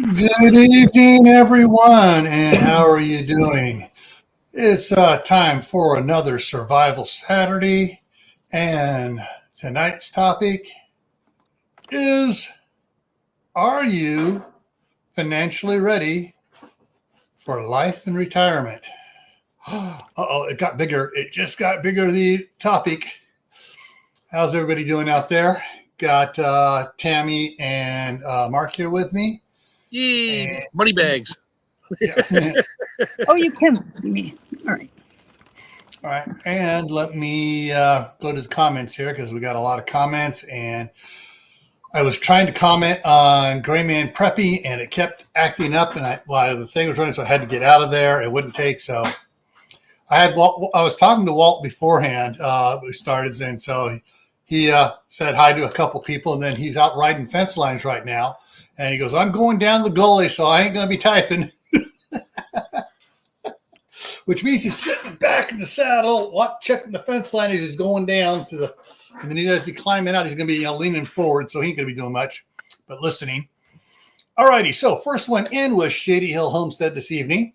Good evening, everyone, and how are you doing? It's time for another Survival Saturday, and tonight's topic is: Are you financially ready for life and retirement? Uh-oh, it got bigger. It just got bigger, the topic. How's everybody doing out there? Got Tammy and Mark here with me. Yay, And, money bags. yeah. Oh, you can see me. All right. All right, and let me go to the comments here because we got a lot of comments. And I was trying to comment on Gray Man Preppy, and it kept acting up. And while the thing was running, so I had to get out of there. It wouldn't take. So I was talking to Walt beforehand. We started, and so he said hi to a couple people, and then he's out riding fence lines right now. And he goes, "I'm going down the gully, so I ain't going to be typing." Which means he's sitting back in the saddle, checking the fence line as he's going down to the, and then as he's climbing out, he's going to be leaning forward, so he ain't going to be doing much, but listening. All righty, so first one in was Shady Hill Homestead this evening,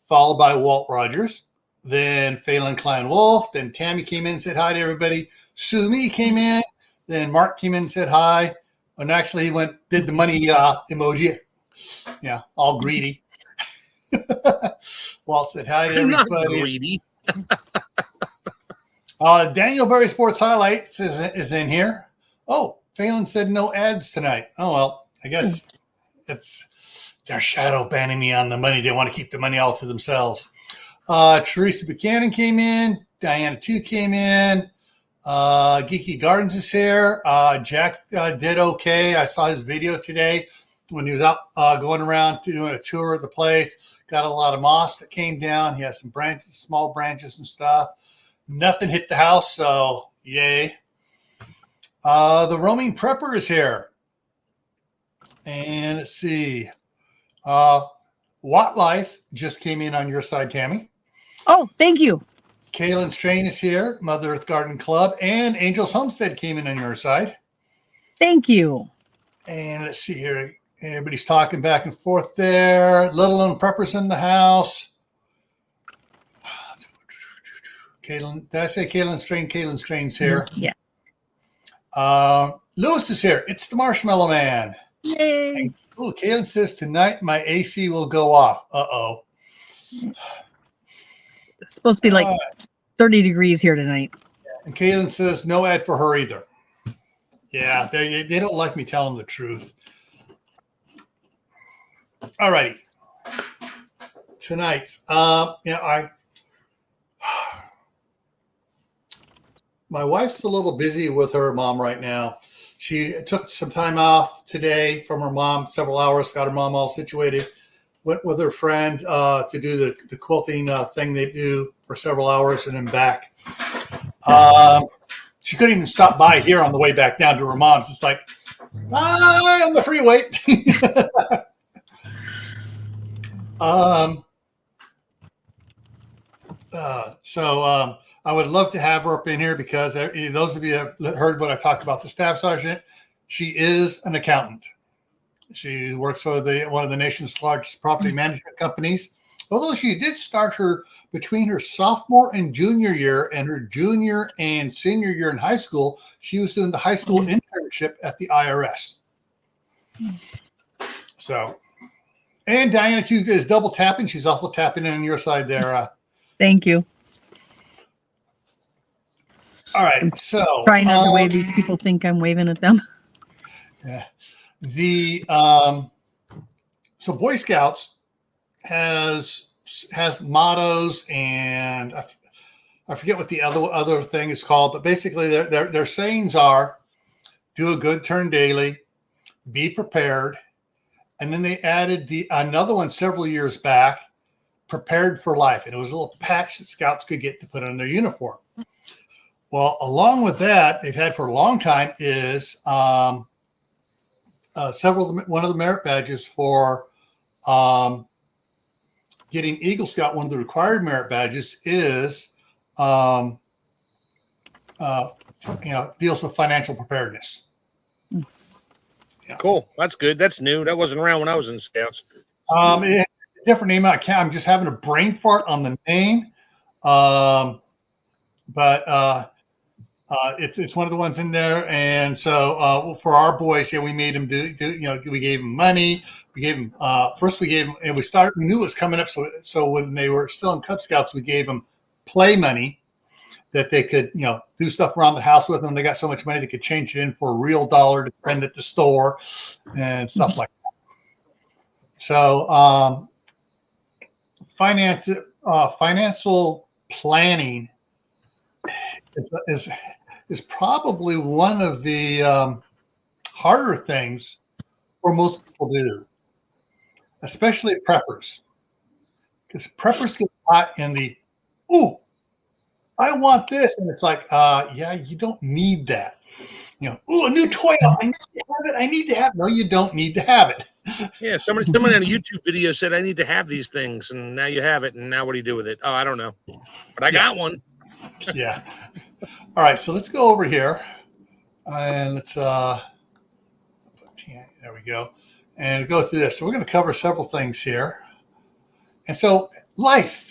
followed by Walt Rogers, then Phelan Klein Wolf, then Tammy came in and said hi to everybody. Sue Me came in, then Mark came in and said hi, and actually he did the money emoji, yeah, all greedy. Walt said hi to everybody. I'm not greedy. Daniel Berry Sports Highlights is in here. Oh, Phelan said no ads tonight. Oh, well, I guess they're shadow banning me on the money. They want to keep the money all to themselves. Teresa Buchanan came in. Diana 2 came in. Geeky Gardens is here. Jack did okay. I saw his video today when he was out going around doing a tour of the place. Got a lot of moss that came down. He has some branches, small branches and stuff. Nothing hit the house, so yay. The roaming prepper is here. And let's see. Watt Life just came in on your side, Tammy. Oh, thank you. Kaylin Strain is here. Mother Earth Garden Club. And Angels Homestead came in on your side. Thank you. And let's see here. Everybody's talking back and forth there. Little known preppers in the house. Kaylin, did I say Kaylin Strain? Kaylin Strain's here. Yeah. Lewis is here. It's the Marshmallow Man. Yay. Oh, Kaylin says tonight my AC will go off. Uh-oh. It's supposed to be like 30 degrees here tonight. And Kaylin says no ad for her either. Yeah, they don't like me telling the truth. All righty. Tonight, my wife's a little busy with her mom right now. She took some time off today from her mom, several hours, got her mom all situated, went with her friend to do the quilting thing they do for several hours and then back. She couldn't even stop by here on the way back down to her mom's. It's like, bye on the freeway. So I would love to have her up in here because those of you who have heard what I talked about the staff sergeant, she is an accountant. She works for one of the nation's largest property management companies. Although she did start between her sophomore and junior year and her junior and senior year in high school, she was doing the high school internship at the IRS. So, and Diana too is double tapping. She's also tapping in on your side there. Thank you. All right, so Trying not to wave. These people think I'm waving at them. Yeah, so Boy Scouts has mottos, and I forget what the other thing is called, but basically their sayings are: do a good turn daily, be prepared, and then they added another one several years back, prepared for life, and it was a little patch that Scouts could get to put on their uniform. Well, along with that, they've had for a long time is one of the merit badges for getting Eagle Scout. One of the required merit badges is deals with financial preparedness. Cool. That's good. That's new. That wasn't around when I was in Scouts. It had a different name. I'm just having a brain fart on the name. But it's one of the ones in there. And so for our boys, we made them do we gave them money. We gave them first. We gave them, and we knew it was coming up. So when they were still in Cub Scouts, we gave them play money that they could do stuff around the house with them. They got so much money they could change it in for a real dollar to spend at the store and stuff like that. So financial planning is probably one of the harder things for most people to do, especially preppers, because preppers get caught in the, ooh, I want this, and it's like, yeah, you don't need that. Ooh, a new toy. I need to have it. I need to have it. No, you don't need to have it. Yeah, somebody on a YouTube video said I need to have these things, and now you have it, and now what do you do with it? Oh, I don't know, but I got one. Yeah. All right, so let's go over here, and let's there we go, and go through this. So we're going to cover several things here, and so life.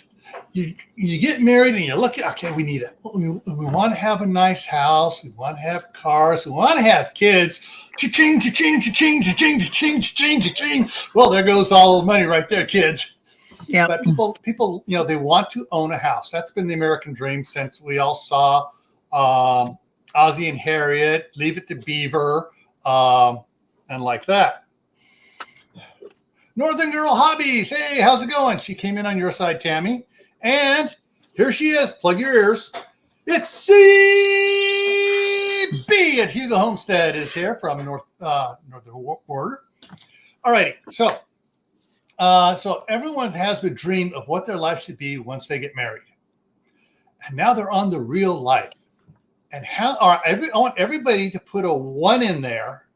You get married and you look at, okay, we want to have a nice house, we want to have cars, we want to have kids. Cha-ching, cha-ching, cha-ching, cha-ching, cha-ching, cha-ching, cha-ching. Well, there goes all the money right there, kids. Yeah. But people, they want to own a house. That's been the American dream since we all saw Ozzie and Harriet, Leave It to Beaver, and like that. Northern Girl Hobbies. Hey, how's it going? She came in on your side, Tammy. And here she is. Plug your ears. It's CB at Hugo Homestead is here from northern border. All righty. So everyone has the dream of what their life should be once they get married. And now they're on the real life. And I want everybody to put a 1 in there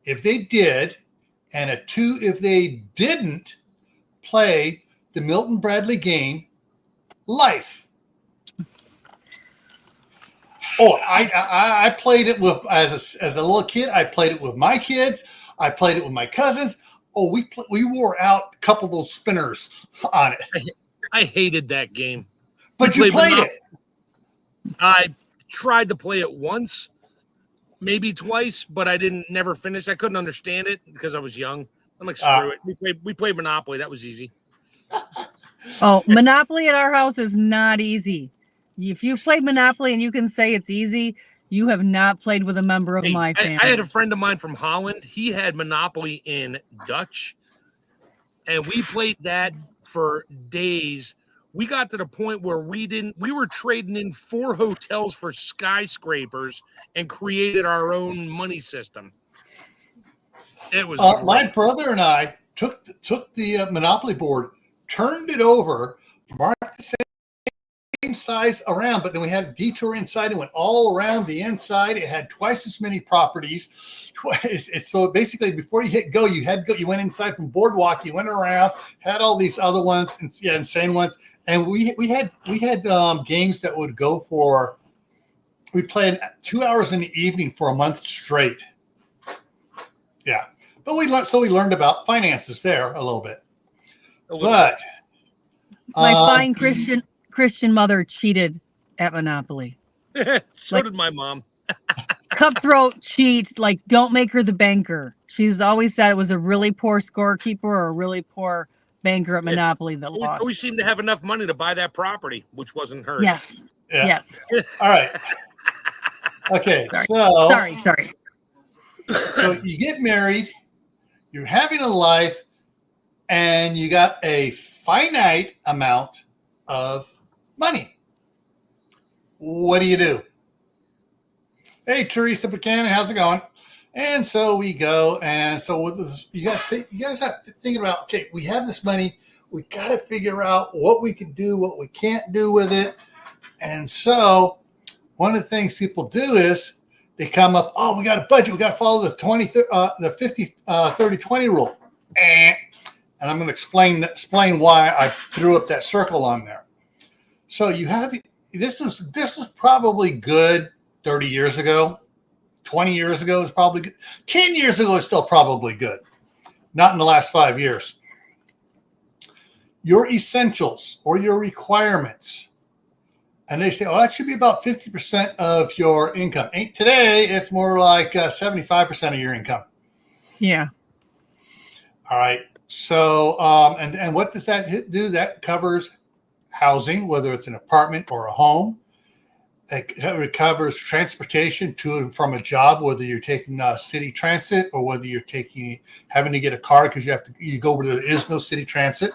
if they did, and a 2 if they didn't play the Milton Bradley game, Life. Oh, I played it with as a little kid. I played it with my kids. I played it with my cousins. Oh, we wore out a couple of those spinners on it. I hated that game. But you played it. I tried to play it once, maybe twice, but I never finished. I couldn't understand it because I was young. I'm like, screw it. We played Monopoly. That was easy. Oh, Monopoly at our house is not easy. If you played Monopoly and you can say it's easy, you have not played with a member of my family. I had a friend of mine from Holland. He had Monopoly in Dutch, and we played that for days. We got to the point where we were trading in 4 hotels for skyscrapers and created our own money system. It was my brother and I took the Monopoly board, turned it over, marked the same size around, but then we had a detour inside and went all around the inside. It had twice as many properties. So basically, before you hit go, you went inside from Boardwalk, you went around, had all these other ones, insane ones, and we had games that would go for. We played 2 hours in the evening for a month straight. Yeah, but we learned about finances there a little bit. But my fine Christian mother cheated at Monopoly. So did my mom. Cutthroat cheat, like don't make her the banker. She's always said it was a really poor scorekeeper or a really poor banker at Monopoly that lost. We seemed to have enough money to buy that property, which wasn't hers. Yes. Yeah. Yes. All right. Okay. Sorry. So you get married, you're having a life, and you got a finite amount of money. What do you do? Hey, Teresa Buchanan, how's it going? And so we go, and so you guys have to think about, okay, we have this money. We got to figure out what we can do, what we can't do with it. And so one of the things people do is they come up, oh, we got a budget. We got to follow the 50, 30, 20 rule. And I'm going to explain why I threw up that circle on there. So you have, this was probably good 30 years ago, 20 years ago is probably good. 10 years ago is still probably good. Not in the last 5 years. Your essentials or your requirements. And they say, oh, that should be about 50% of your income. Today, it's more like 75% of your income. Yeah. All right. So, and what does that do? That covers housing, whether it's an apartment or a home. It covers transportation to and from a job, whether you're taking city transit or whether you're having to get a car because you go where there is no city transit.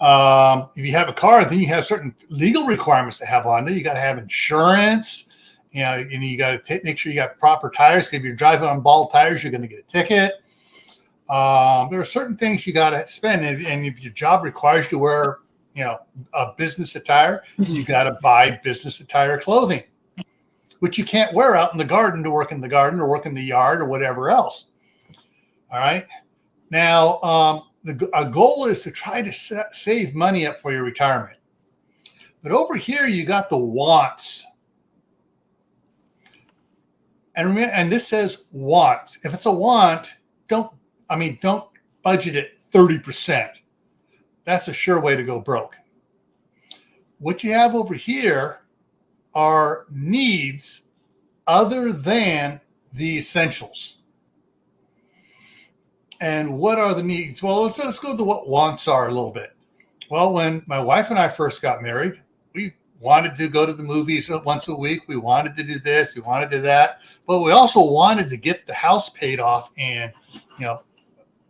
If you have a car, then you have certain legal requirements to have on there. You got to have insurance, and you got to make sure you got proper tires. If you're driving on bald tires, you're going to get a ticket. There are certain things you got to spend, and if your job requires you to wear, a business attire, you got to buy business attire clothing, which you can't wear out in the garden to work in the garden or work in the yard or whatever else. All right. Now, a goal is to try to save money up for your retirement. But over here, you got the wants. And this says wants. If it's a want, don't budget it 30%. That's a sure way to go broke. What you have over here are needs other than the essentials. And what are the needs? Well, let's go to what wants are a little bit. Well, when my wife and I first got married, we wanted to go to the movies once a week. We wanted to do this. We wanted to do that. But we also wanted to get the house paid off in,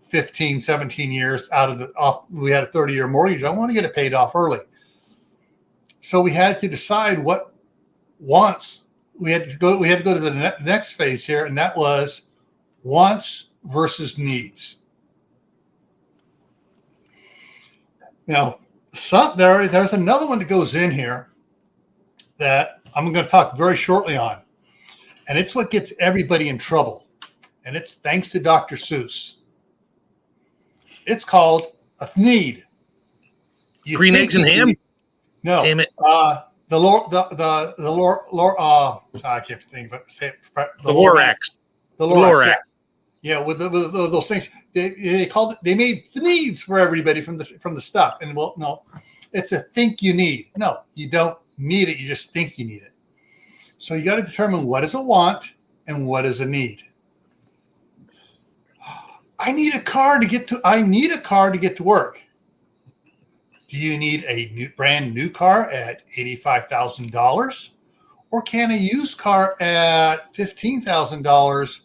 15, 17 years we had a 30-year mortgage. I want to get it paid off early. So we had to decide what wants. We had to go to the next phase here, and that was wants versus needs. Now, there's another one that goes in here that I'm going to talk very shortly on, and it's what gets everybody in trouble, and it's thanks to Dr. Seuss. It's called a need. Green eggs and ham? No. Damn it. I can't think of it. The Lorax. The Lorax. Yeah, with those things, they called it. They made the needs for everybody from the stuff. And well, no, it's a think you need. No, you don't need it. You just think you need it. So you got to determine what is a want and what is a need. I need a car to get to work. Do you need a brand new car at $85,000, or can a used car at $15,000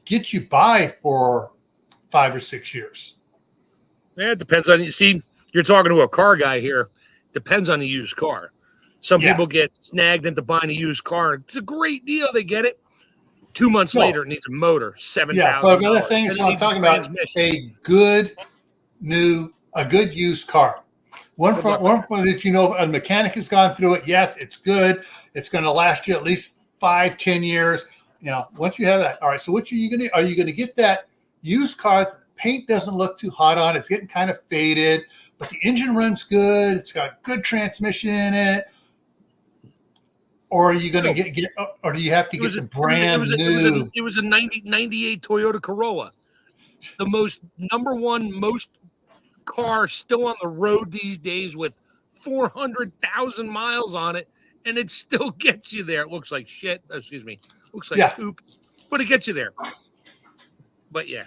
get you by for 5 or 6 years? Yeah, it depends on you. See, you're talking to a car guy here. Depends on the used car. Some people get snagged into buying a used car. It's a great deal. They get it. 2 months later, it needs a motor, $7,000. Yeah, but the other thing is what I'm talking about, a good used car. One from that a mechanic has gone through it. Yes, it's good. It's going to last you at least 5-10 years. Once you have that, all right. So what are you going to get that used car? The paint doesn't look too hot on it. It's getting kind of faded, but the engine runs good. It's got good transmission in it. Or are you going to get or do you have to get the brand new? It was a 98 Toyota Corolla. The most car still on the road these days with 400,000 miles on it, and it still gets you there. It looks like shit. Excuse me. Looks like poop, but it gets you there. But yeah.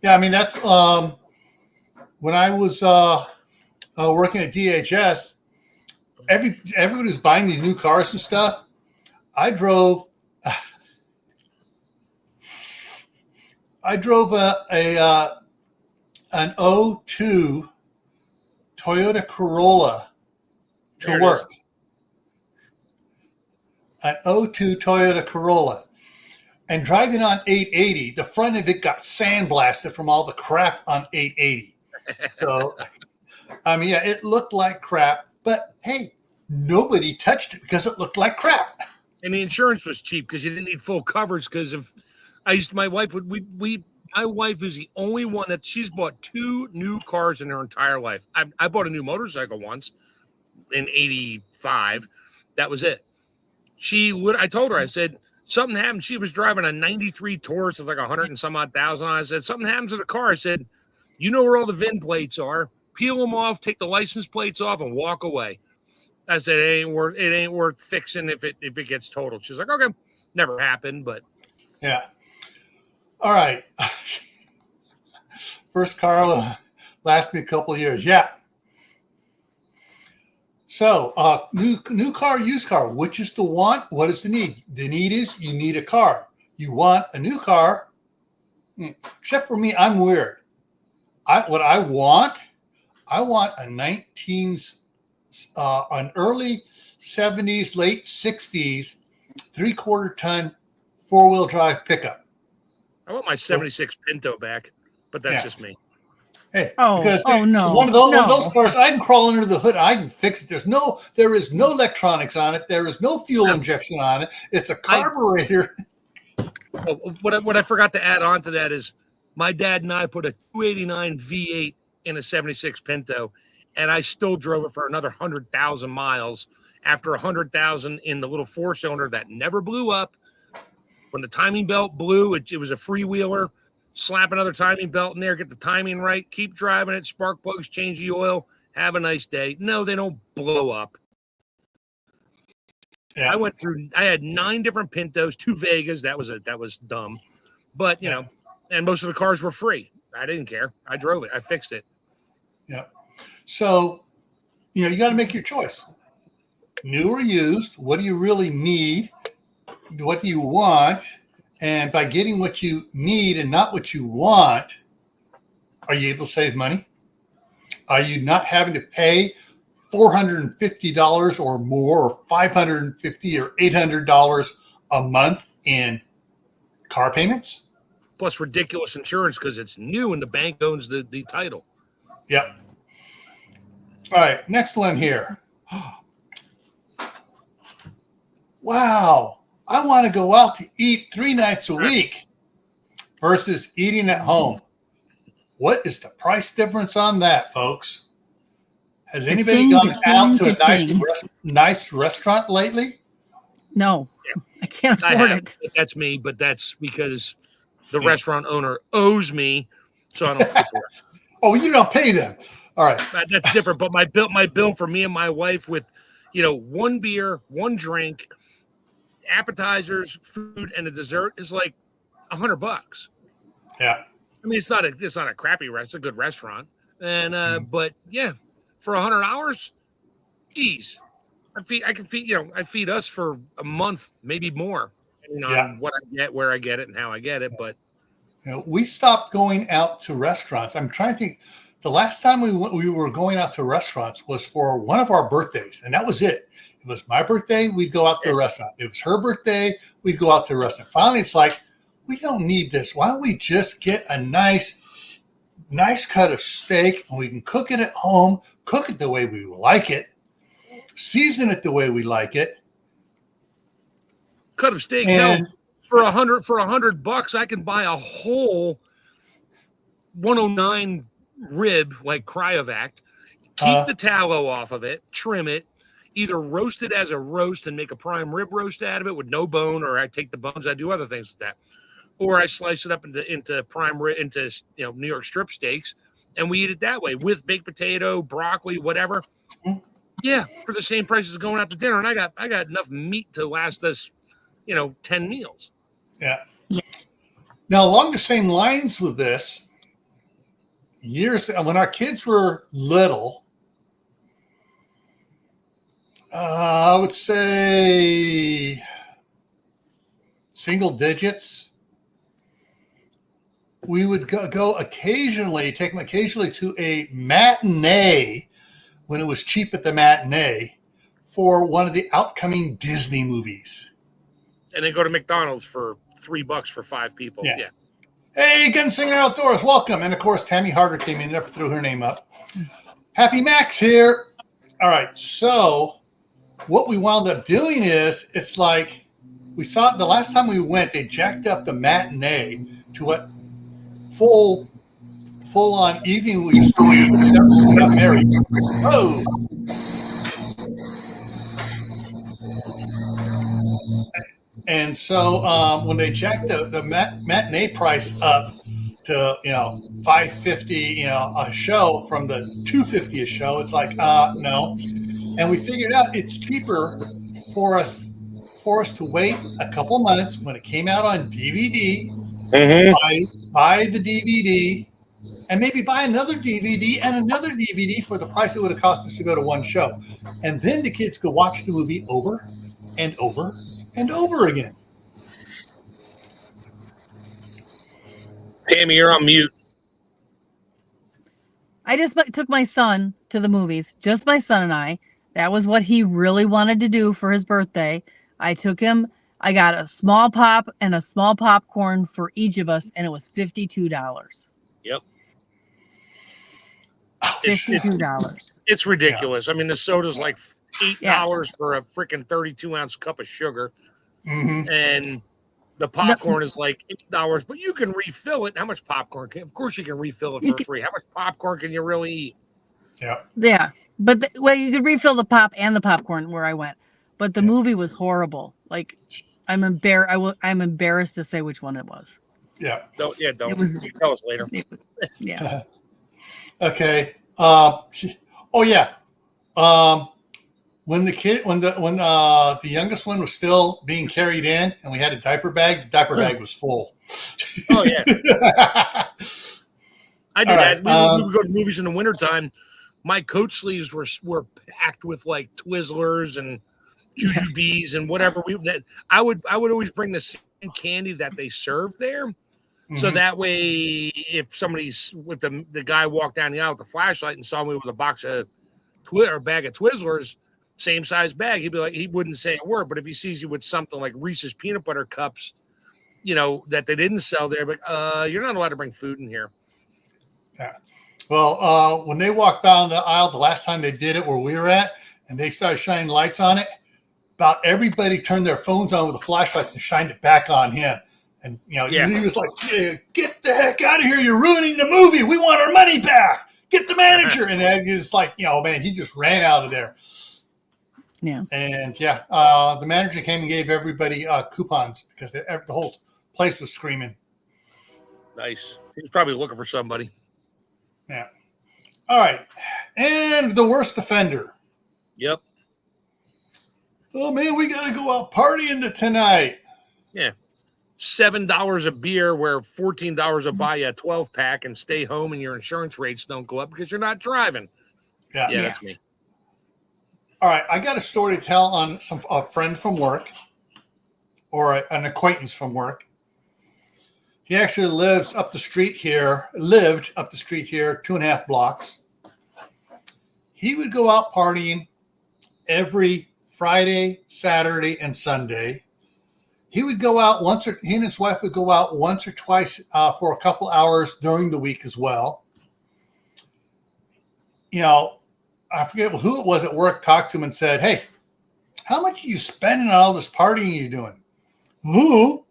Yeah, I mean, that's when I was working at DHS, everybody was buying these new cars and stuff. I drove an 02 Toyota Corolla to work. An 02 Toyota Corolla. And driving on 880, the front of it got sandblasted from all the crap on 880. So, I mean, yeah, it looked like crap, but hey, nobody touched it because it looked like crap. And the insurance was cheap because you didn't need full coverage because my wife is the only one that she's bought 2 new cars in her entire life. I bought a new motorcycle once in 85. That was it. I told her, I said, something happened. She was driving a 93 Taurus with like 100 and some odd thousand on it. I said, something happens to the car. I said, you know where all the VIN plates are. Peel them off, take the license plates off, and walk away. I said, it ain't worth fixing if it gets totaled. She's like, okay. Never happened, but yeah. All right. First car lasted me a couple of years. Yeah. So, new car, used car. Which is the want? What is the need? The need is you need a car. You want a new car. Except for me, I'm weird. What I want a an early 70s, late 60s, 3/4 ton 4-wheel drive pickup. I want my 76 Pinto back, but that's just me. Hey, no. One of those cars, I can crawl under the hood. I can fix it. There is no electronics on it. There is no fuel injection on it. It's a carburetor. What I forgot to add on to that is my dad and I put a 289 V8 in a 76 Pinto, and I still drove it for another 100,000 miles after 100,000 in the little 4-cylinder that never blew up. When the timing belt blew, it was a freewheeler. Slap another timing belt in there, get the timing right, keep driving it, spark plugs, change the oil, have a nice day. No, they don't blow up. Yeah. I had 9 different Pintos, 2 Vegas. That was dumb. But, you know, and most of the cars were free. I didn't care. I drove it. I fixed it. Yeah. So, you got to make your choice. New or used, what do you really need? What do you want? And by getting what you need and not what you want, are you able to save money? Are you not having to pay $450 or more, or $550 or $800 a month in car payments? Plus ridiculous insurance because it's new and the bank owns the title. Yep. All right, next one here. Wow. I want to go out to eat 3 nights a week versus eating at home. What is the price difference on that, folks? Has anybody gone out to a nice restaurant lately? No, I can't afford it. That's me, but that's because the restaurant owner owes me, so I don't pay for it. Oh, you don't pay them. All right. That's different, but my bill for me and my wife with, 1 beer, 1 drink, appetizers, food, and a dessert is like $100. Yeah. I mean, it's not a crappy restaurant. It's a good restaurant. And, but yeah, for $100, geez, I feed us for a month, maybe more, depending on what I get, where I get it, and how I get it. But we stopped going out to restaurants. I'm trying to think. The last time we were going out to restaurants was for one of our birthdays, and that was it. It was my birthday, we'd go out to a restaurant. It was her birthday, we'd go out to a restaurant. Finally, it's like, we don't need this. Why don't we just get a nice cut of steak, and we can cook it at home, cook it the way we like it, season it the way we like it. Cut of steak, and for $100, I can buy a whole 109 rib like cryovac, keep the tallow off of it, trim it, either roast it as a roast and make a prime rib roast out of it with no bone, or I take the bones, I do other things with that, or I slice it up into prime rib, into New York strip steaks, and we eat it that way with baked potato, broccoli, whatever. Yeah, for the same price as going out to dinner, and I got enough meat to last us 10 meals. Yeah. Now, along the same lines with this, when our kids were little, I would say single digits. We would go occasionally, take them occasionally to a matinee when it was cheap at the matinee for one of the outcoming Disney movies. And then go to McDonald's for $3 for 5 people. Yeah. Hey, Gunslinger Outdoors, welcome. And of course, Tammy Harder came in there, threw her name up. Happy Max here. All right. So what we wound up doing is, it's like we saw the last time we went, they jacked up the matinee to what full on evening we got married. Oh. And so when they jacked the matinee price up to $5.50 a show from the $2.50 a show, it's like no. And we figured out it's cheaper for us to wait a couple months when it came out on DVD, buy the DVD, and maybe buy another DVD and another DVD for the price it would have cost us to go to one show. And then the kids could watch the movie over and over and over again. Tammy, you're on mute. I just took my son to the movies, just my son and I. That was what he really wanted to do for his birthday. I took him. I got a small pop and a small popcorn for each of us, and it was $52. Yep. $52. It's ridiculous. Yeah. I mean, the soda's like $8 for a freaking 32-ounce cup of sugar. Mm-hmm. And the popcorn is like $8, but you can refill it. How much popcorn? Of course you can refill it for free. How much popcorn can you really eat? Yeah. Yeah. But you could refill the pop and the popcorn where I went. But the movie was horrible. Like, I'm embarrassed to say which one it was. Yeah. Don't. You tell us later. Yeah. Okay. When the youngest one was still being carried in and we had a diaper bag, the diaper bag was full. Oh yeah. I did that. We would go to movies in the wintertime. My coat sleeves were packed with like Twizzlers and Jujubes and whatever. I would always bring the same candy that they serve there. Mm-hmm. So that way, if the guy walked down the aisle with a flashlight and saw me with a box of or a bag of Twizzlers, same size bag, he'd be like, he wouldn't say a word. But if he sees you with something like Reese's peanut butter cups, that they didn't sell there, but you're not allowed to bring food in here. Yeah. Well, when they walked down the aisle the last time they did it where we were at, and they started shining lights on it, about everybody turned their phones on with the flashlights and shined it back on him. And, he was like, get the heck out of here. You're ruining the movie. We want our money back. Get the manager. And it's like, man, he just ran out of there. Yeah. And, the manager came and gave everybody coupons because the whole place was screaming. Nice. He was probably looking for somebody. Yeah. All right. And the worst offender. Yep. Oh, man, we got to go out partying tonight. Yeah. $7 a beer where $14 will buy you a 12-pack and stay home and your insurance rates don't go up because you're not driving. Yeah. That's me. All right. I got a story to tell on a friend from work or an acquaintance from work. He actually lived up the street here, 2.5 blocks. He would go out partying every Friday, Saturday, and Sunday. He would go out he and his wife would go out once or twice for a couple hours during the week as well. I forget who it was at work talked to him and said, "Hey, how much are you spending on all this partying you're doing?" Who?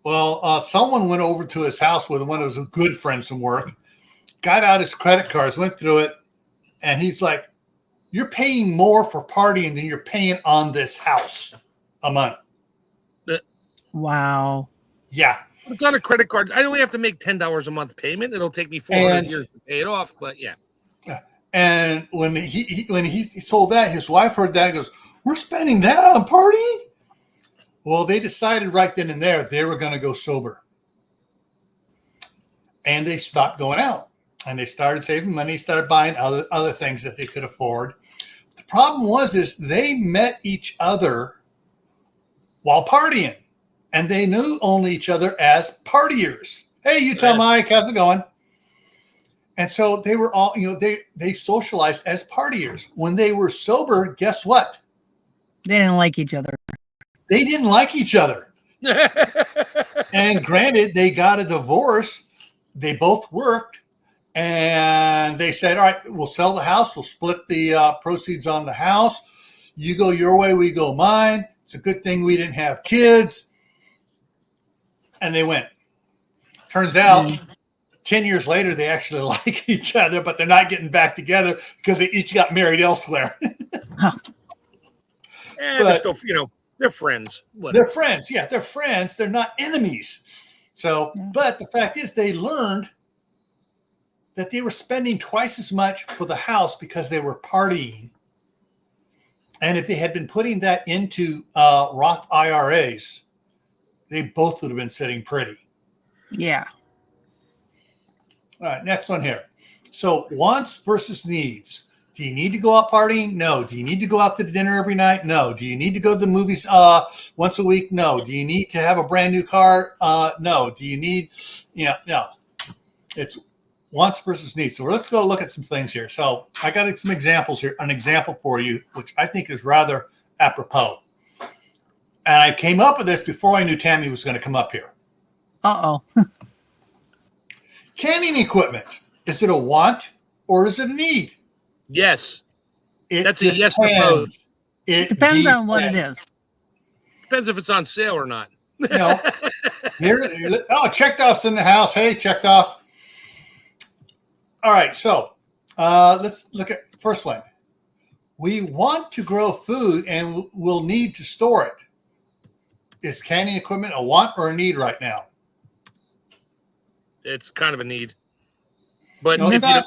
Well, someone went over to his house with one of his good friends from work, got out his credit cards, went through it, and he's like, "You're paying more for partying than you're paying on this house a month." Wow. Yeah. It's on a credit card. I only have to make $10 a month payment. It'll take me 400 years to pay it off, but yeah. And when he told that, his wife heard that and goes, "We're spending that on partying?" Well, they decided right then and there they were going to go sober. And they stopped going out. And they started saving money, started buying other things that they could afford. The problem is they met each other while partying. And they knew only each other as partiers. "Hey, Utah Mike, how's it going?" And so they were all, they socialized as partiers. When they were sober, guess what? They didn't like each other. They didn't like each other. And granted, they got a divorce. They both worked. And they said, "All right, we'll sell the house. We'll split the proceeds on the house. You go your way, we go mine. It's a good thing we didn't have kids." And they went. Turns out, 10 years later, they actually like each other, but they're not getting back together because they each got married elsewhere. But still, They're friends. They're Whatever. friends. Yeah, they're friends. They're not enemies. So, Yeah. but the fact is, they learned that they were spending twice as much for the house because they were partying. And if they had been putting that into Roth IRAs, they both would have been sitting pretty. Yeah. All right, next one here. So wants versus needs. Do you need to go out partying? No. Do you need to go out to dinner every night? No. Do you need to go to the movies once a week? No. Do you need to have a brand new car? No. Do you need, no. It's wants versus needs. So let's go look at some things here. So I got some examples here, an example for you, which I think is rather apropos. And I came up with this before I knew Tammy was going to come up here. Uh-oh. Canning equipment. Is it a want or is it a need? Yes. It That's a yes to both. It Depends on what it is. Depends if it's on sale or not. No. Checked off's in the house. Hey, checked off. All right, so let's look at the first one. We want to grow food and we'll need to store it. Is canning equipment a want or a need right now? It's kind of a need. But No, it's not.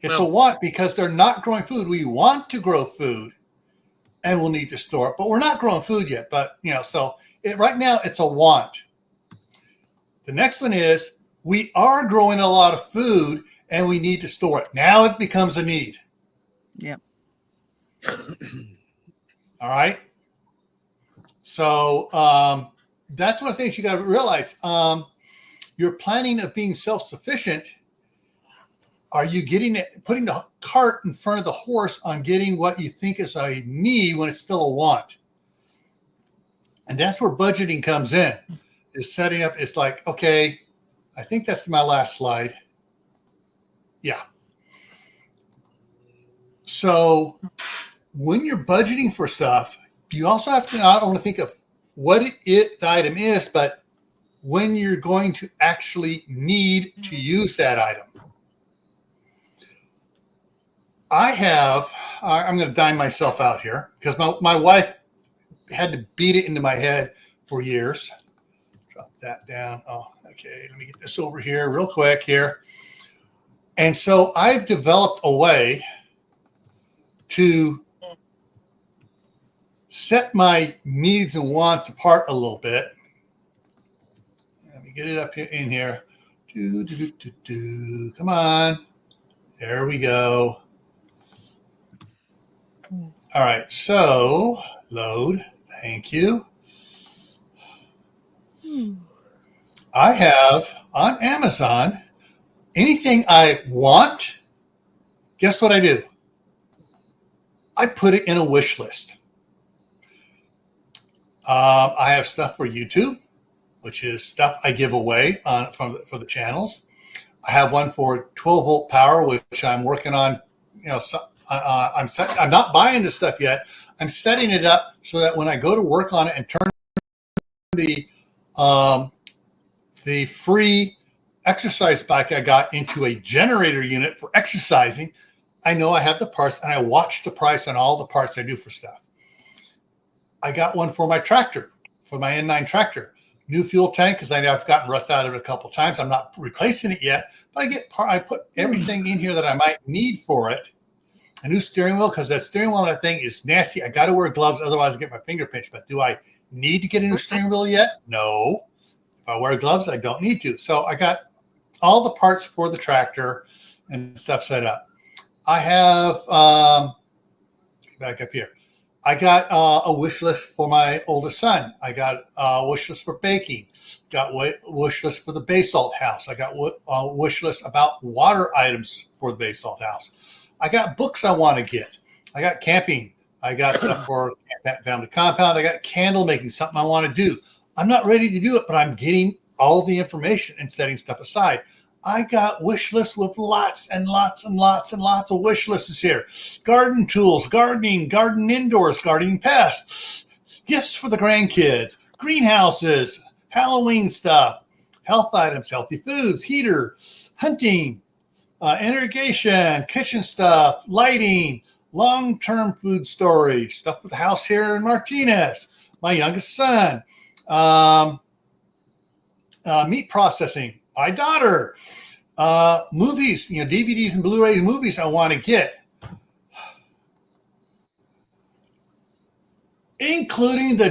It's well, a want because they're not growing food. We want to grow food and we'll need to store it, but we're not growing food yet. But, so right now it's a want. The next one is we are growing a lot of food and we need to store it. Now it becomes a need. Yep. All right. So that's one of the things you got to realize. Your planning of being self-sufficient, are you putting the cart in front of the horse on getting what you think is a need when it's still a want? And that's where budgeting comes in. Is setting up. It's like, okay, I think that's my last slide. Yeah. So when you're budgeting for stuff, you also have to not only think of what the item is, but when you're going to actually need to use that item. I'm going to dime myself out here because my wife had to beat it into my head for years. Drop that down. Oh, okay. Let me get this over here real quick here. And so I've developed a way to set my needs and wants apart a little bit. Let me get it up here in here. Come on. There we go. All right. So load. Thank you. I have on Amazon anything I want. Guess what I do? I put it in a wish list. I have stuff for YouTube, which is stuff I give away for the channels. I have one for 12-volt power, which I'm working on. I'm not buying this stuff yet. I'm setting it up so that when I go to work on it and turn the free exercise bike I got into a generator unit for exercising, I know I have the parts and I watch the price on all the parts I do for stuff. I got one for my tractor, for my N9 tractor. New fuel tank, because I've gotten rust out of it a couple of times. I'm not replacing it yet, but I put everything in here that I might need for it. A new steering wheel, because that steering wheel on that thing is nasty. I got to wear gloves, otherwise I get my finger pinched. But do I need to get a new steering wheel yet? No. If I wear gloves, I don't need to. So I got all the parts for the tractor and stuff set up. I have, back up here. I got a wish list for my oldest son. I got a wish list for baking. Got wish list for the basalt house. I got a wish list about water items for the basalt house. I got books I want to get. I got camping. I got stuff for family compound. I got candle making, something I want to do. I'm not ready to do it, but I'm getting all the information and setting stuff aside. I got wish lists with lots and lots and lots and lots of wish lists here. Garden tools, gardening, garden indoors, gardening pests, gifts for the grandkids, greenhouses, Halloween stuff, health items, healthy foods, heater, hunting, irrigation, kitchen stuff, lighting, long-term food storage, stuff for the house here in Martinez, My youngest son. Meat processing. My daughter. Movies, DVDs and Blu-ray movies I want to get, including the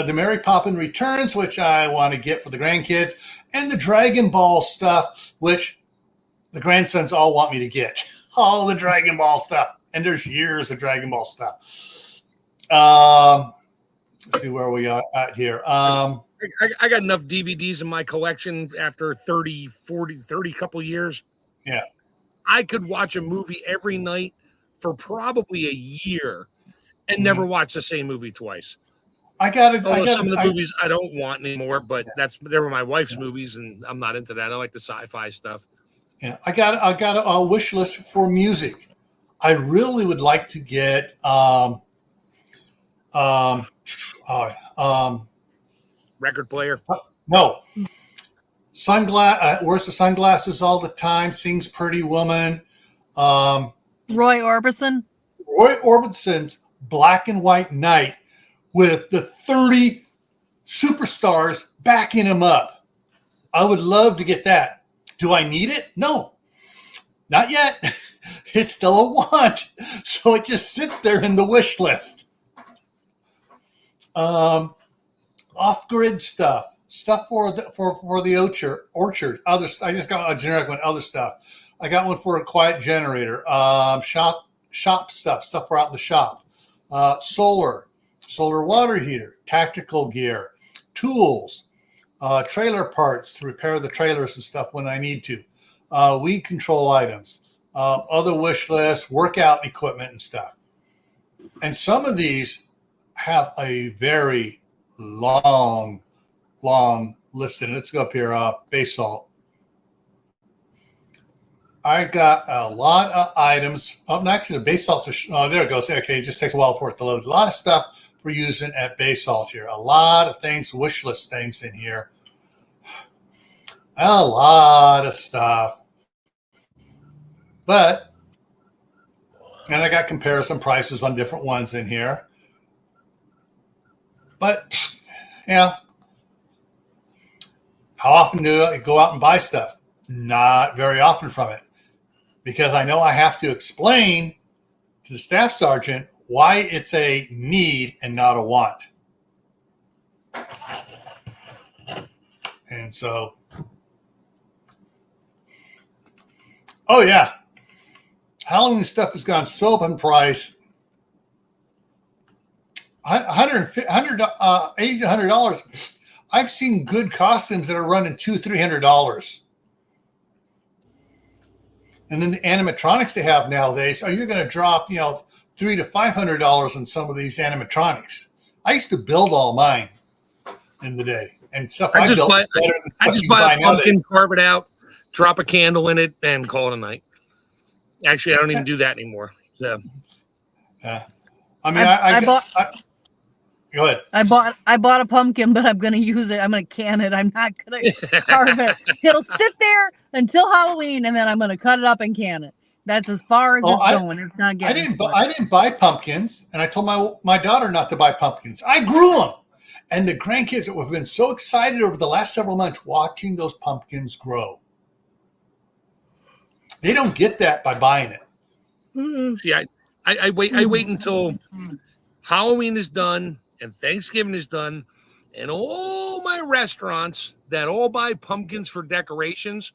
the Mary Poppins Returns, which I want to get for the grandkids, and the Dragon Ball stuff, which the grandsons all want me to get. All the Dragon Ball stuff, and there's years of Dragon Ball stuff. Let's see where we are at here. I got enough DVDs in my collection after 30 couple years. Yeah. I could watch a movie every night for probably a year and never watch the same movie twice. Some of the movies I don't want anymore, but they were my wife's movies, and I'm not into that. I like the sci-fi stuff. Yeah, I got a wish list for music. I really would like to get record player. No. Wears the sunglasses all the time, sings Pretty Woman. Roy Orbison? Roy Orbison's Black and White Night with the 30 superstars backing him up. I would love to get that. Do I need it? No, not yet. It's still a want. So it just sits there in the wish list. Off-grid stuff for the orchard. I just got a generic one. Other stuff. I got one for a quiet generator. Shop stuff for out in the shop. Solar water heater, tactical gear, tools, trailer parts to repair the trailers and stuff when I need to. Weed control items, other wish lists, workout equipment and stuff. And some of these have a very long list. And let's go up here, base salt. I got a lot of items. Actually, the base salt, there it goes. Okay, it just takes a while for it to load. A lot of stuff we're using at base salt here. A lot of things, wish list things in here. A lot of stuff. And I got comparison prices on different ones in here. But, yeah. How often do I go out and buy stuff? Not very often from it. Because I know I have to explain to the staff sergeant why it's a need and not a want. And so, oh yeah, Halloween stuff has gone so up in price. $80 to $100. I've seen good costumes that are running $200-$300. And then the animatronics they have nowadays, you're going to drop, $300 to $500 on some of these animatronics. I used to build all mine in the day, and stuff I built was better than I just buy a pumpkin, carve it out, drop a candle in it, and call it a night. Actually, I don't even do that anymore. So, yeah, I mean, go ahead. I bought a pumpkin, but I'm going to use it. I'm going to can it. I'm not going to carve it. It'll sit there until Halloween, and then I'm going to cut it up and can it. That's as far as it's going. It's not getting. I didn't buy pumpkins, and I told my daughter not to buy pumpkins. I grew them, and the grandkids have been so excited over the last several months watching those pumpkins grow. They don't get that by buying it. See, I wait until Halloween is done and Thanksgiving is done, and all my restaurants that all buy pumpkins for decorations,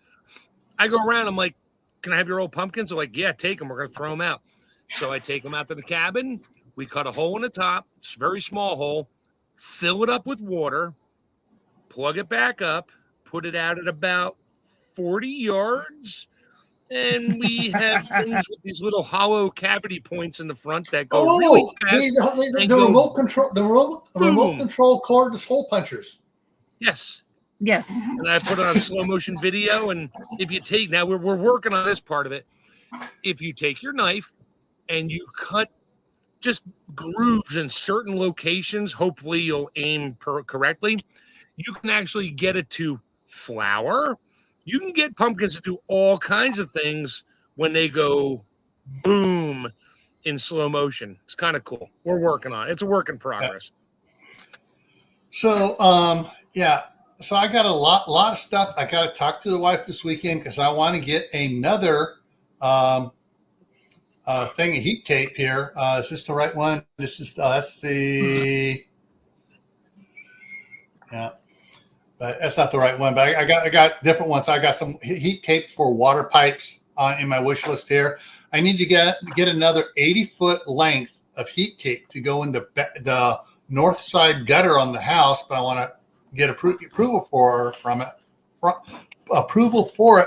I go around. I'm like, "Can I have your old pumpkins?" They're like, "Yeah, take them. We're going to throw them out." So I take them out to the cabin. We cut a hole in the top. It's a very small hole. Fill it up with water. Plug it back up. Put it out at about 40 yards. And we have things with these little hollow cavity points in the front that go really fast. The remote control cordless hole punchers. Yes. Yes. And I put it on slow motion video. And if you take, now we're working on this part of it. If you take your knife and you cut just grooves in certain locations, hopefully you'll aim correctly. You can actually get it to flower. You can get pumpkins to do all kinds of things when they go boom in slow motion. It's kind of cool. We're working on it. It's a work in progress. Yeah. So I got a lot of stuff. I got to talk to the wife this weekend because I want to get another um, thing of heat tape here. Is this the right one? This is that's the yeah, but that's not the right one. But I got different ones. I got some heat tape for water pipes in my wish list here. I need to get another 80-foot length of heat tape to go in the north side gutter on the house, but I want to get approval for it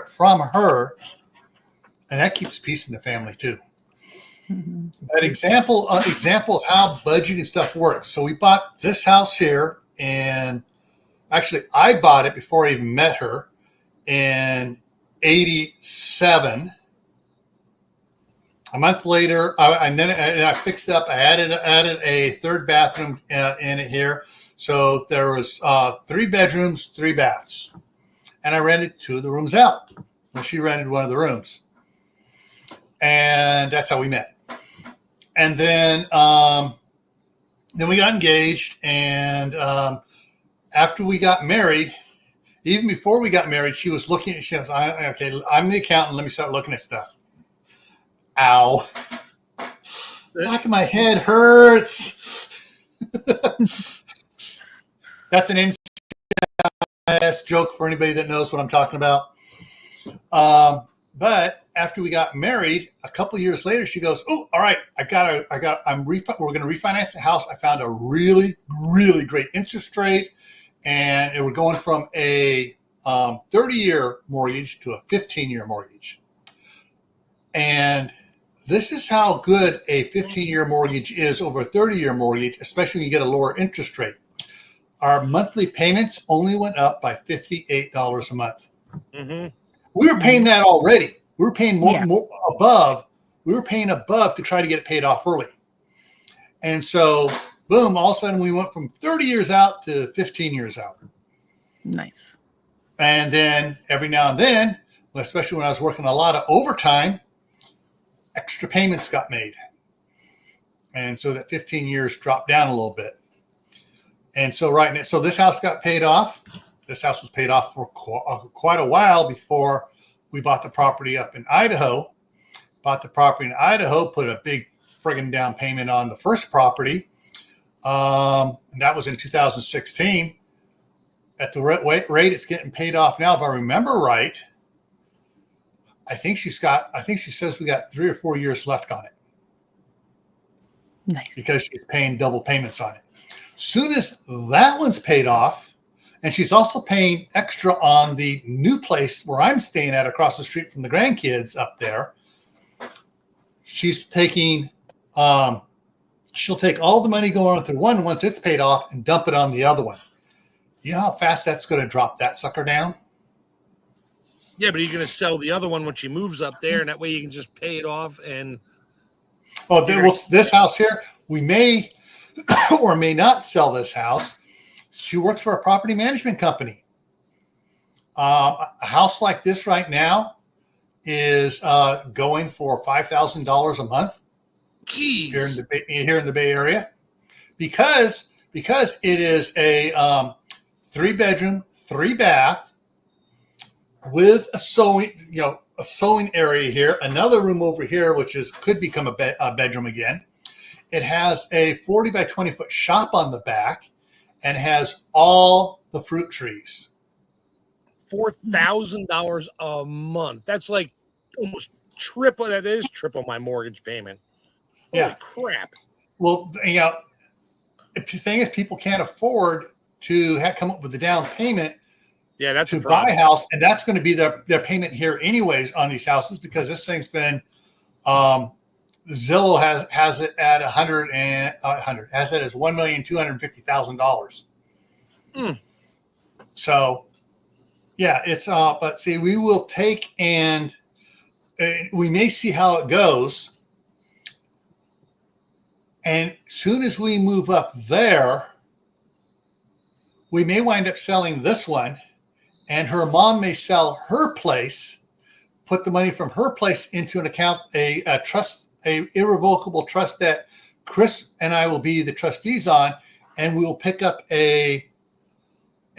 from her, and that keeps peace in the family too. Mm-hmm. An example of how budgeting stuff works. So we bought this house here, and actually I bought it before I even met her in '87. A month later, I fixed it up. I added a third bathroom in it here. So there was 3 bedrooms, 3 baths, and I rented 2 of the rooms out. Well, she rented one of the rooms, and that's how we met. And then we got engaged, and after we got married, even before we got married, she was looking at. She was, okay, I'm the accountant. Let me start looking at stuff. Ow. Back of my head hurts. That's an NCIS joke for anybody that knows what I'm talking about. But after we got married, a couple of years later, she goes, "Oh, all right, we're going to refinance the house. I found a really, really great interest rate, and we're going from a 30-year mortgage to a 15-year mortgage. And this is how good a 15-year mortgage is over a 30-year mortgage, especially when you get a lower interest rate. Our monthly payments only went up by $58 a month. Mm-hmm. We were paying that already. We were paying more above. We were paying above to try to get it paid off early. And so, boom, all of a sudden we went from 30 years out to 15 years out. Nice. And then every now and then, especially when I was working a lot of overtime, extra payments got made. And so that 15 years dropped down a little bit. And so so this house got paid off. This house was paid off for quite a while before we bought the property up in Idaho. Bought the property in Idaho, put a big friggin' down payment on the first property. And that was in 2016. At the rate it's getting paid off now, if I remember right, I think she says we got 3 or 4 years left on it. Nice. Because she's paying double payments on it. Soon as that one's paid off, and she's also paying extra on the new place where I'm staying at across the street from the grandkids up there. She's taking, she'll take all the money going on through one once it's paid off and dump it on the other one. You know how fast that's going to drop that sucker down? Yeah, but you're going to sell the other one when she moves up there, and that way you can just pay it off. And this house here, we may or may not sell this house. She works for a property management company. A house like this right now is going for $5,000 a month. Jeez. Here in the Bay Area, because it is a 3-bedroom, 3-bath with a sewing area here, another room over here, which could become a bedroom again. It has a 40 by 20 foot shop on the back and has all the fruit trees. $4,000 a month. That's like almost triple. That is triple my mortgage payment. Holy crap. Well, the thing is, people can't afford to come up with the down payment to buy a house, and that's going to be their payment here anyways on these houses, because this thing's been Zillow has it at has it as $1,250,000. So yeah, it's but see, we will take and we may see how it goes, and soon as we move up there, we may wind up selling this one, and her mom may sell her place, put the money from her place into an account, a irrevocable trust that Chris and I will be the trustees on, and we will pick up a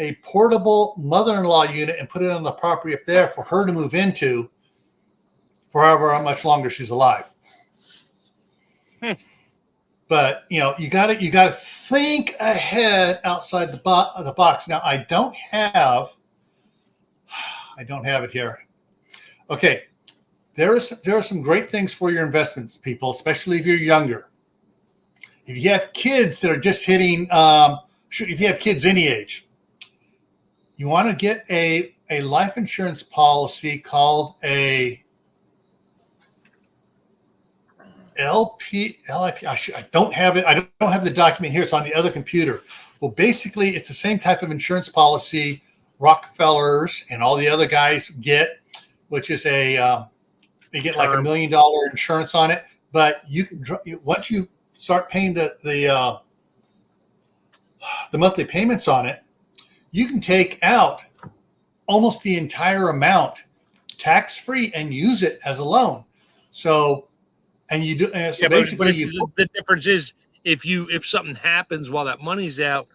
a portable mother-in-law unit and put it on the property up there for her to move into for however much longer she's alive. But you got to think ahead outside the box. Now I don't have it here. Okay, there are some great things for your investments, people, especially if you're younger. If you have kids that are just hitting, if you have kids any age, you want to get a life insurance policy called a LIP. I don't have it. I don't have the document here. It's on the other computer. Well, basically, it's the same type of insurance policy Rockefellers and all the other guys get, which is they get like $1 million insurance on it. But you can, once you start paying the monthly payments on it, you can take out almost the entire amount tax free and use it as a loan. So. And you do so basically. The difference is if something happens while that money's out,